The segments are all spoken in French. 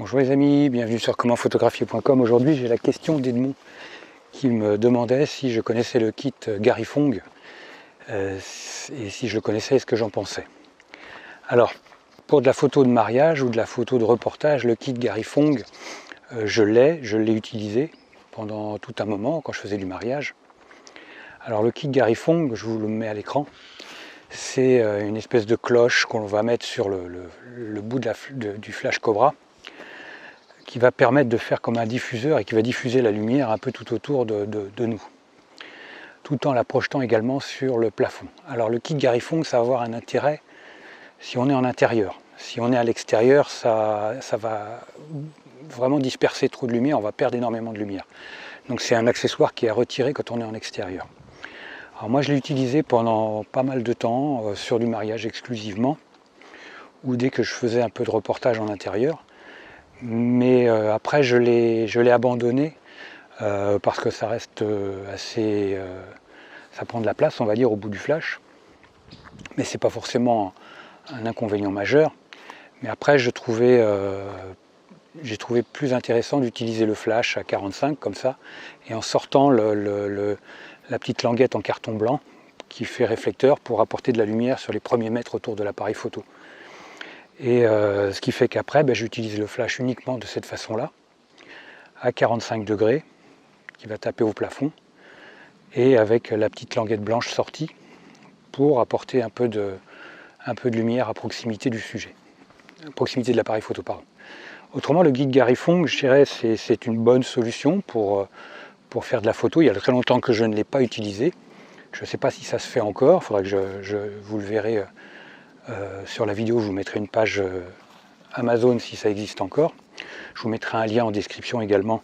Bonjour les amis, bienvenue sur commentphotographier.com. Aujourd'hui j'ai la question d'Edmond qui me demandait si je connaissais le kit Gary Fong et si je le connaissais, ce que j'en pensais. Alors, pour de la photo de mariage ou de la photo de reportage, le kit Gary Fong, je l'ai utilisé pendant tout un moment quand je faisais du mariage. Alors le kit Gary Fong, je vous le mets à l'écran, c'est une espèce de cloche qu'on va mettre sur le bout du flash Cobra, qui va permettre de faire comme un diffuseur et qui va diffuser la lumière un peu tout autour de nous, tout en la projetant également sur le plafond. Alors le kit Gary Fong, ça va avoir un intérêt si on est en intérieur. Si on est à l'extérieur, ça va vraiment disperser trop de lumière, on va perdre énormément de lumière. Donc c'est un accessoire qui est à retirer quand on est en extérieur. Alors moi je l'ai utilisé pendant pas mal de temps, sur du mariage exclusivement, ou dès que je faisais un peu de reportage en intérieur. Mais après je l'ai abandonné parce que ça reste assez... ça prend de la place, on va dire, au bout du flash. Mais c'est pas forcément un inconvénient majeur. Mais après j'ai trouvé plus intéressant d'utiliser le flash à 45 comme ça, et en sortant la petite languette en carton blanc qui fait réflecteur pour apporter de la lumière sur les premiers mètres autour de l'appareil photo. Et ce qui fait qu'après, j'utilise le flash uniquement de cette façon-là, à 45 degrés, qui va taper au plafond, et avec la petite languette blanche sortie, pour apporter un peu de lumière à proximité du sujet, à proximité de l'appareil photo, pardon. Autrement, le kit Gary Fong, je dirais, c'est une bonne solution pour faire de la photo. Il y a très longtemps que je ne l'ai pas utilisé. Je ne sais pas si ça se fait encore, il faudra que vous le verrez sur la vidéo, je vous mettrai une page Amazon si ça existe encore. Je vous mettrai un lien en description également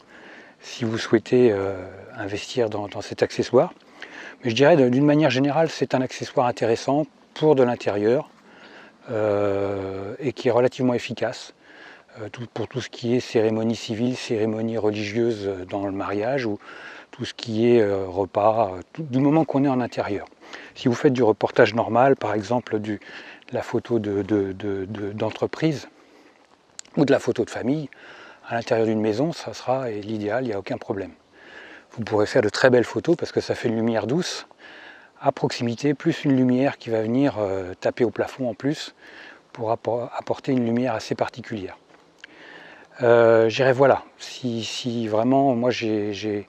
si vous souhaitez investir dans cet accessoire. Mais je dirais d'une manière générale, c'est un accessoire intéressant pour de l'intérieur et qui est relativement efficace pour tout ce qui est cérémonie civile, cérémonie religieuse dans le mariage, ou tout ce qui est repas, du moment qu'on est en intérieur. Si vous faites du reportage normal, par exemple de la photo d'entreprise ou de la photo de famille, à l'intérieur d'une maison, ça sera l'idéal, il n'y a aucun problème. Vous pourrez faire de très belles photos parce que ça fait une lumière douce à proximité, plus une lumière qui va venir taper au plafond en plus pour apporter une lumière assez particulière. Je dirais voilà, si vraiment moi je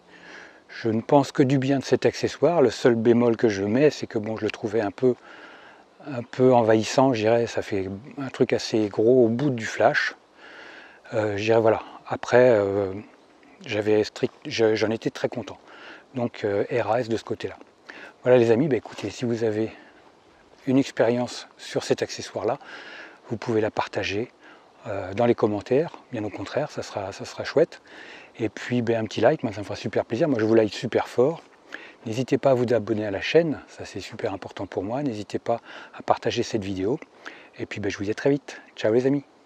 ne pense que du bien de cet accessoire. Le seul bémol que je mets, c'est que bon, je le trouvais un peu envahissant, je dirais, ça fait un truc assez gros au bout du flash. Je dirais voilà, après j'en étais très content. Donc RAS de ce côté-là. Voilà les amis, écoutez, si vous avez une expérience sur cet accessoire-là, vous pouvez la partager dans les commentaires, bien au contraire, ça sera chouette. Et puis un petit like, moi ça me fera super plaisir, moi je vous like super fort. N'hésitez pas à vous abonner à la chaîne, ça c'est super important pour moi. N'hésitez pas à partager cette vidéo. Et puis je vous dis à très vite. Ciao les amis.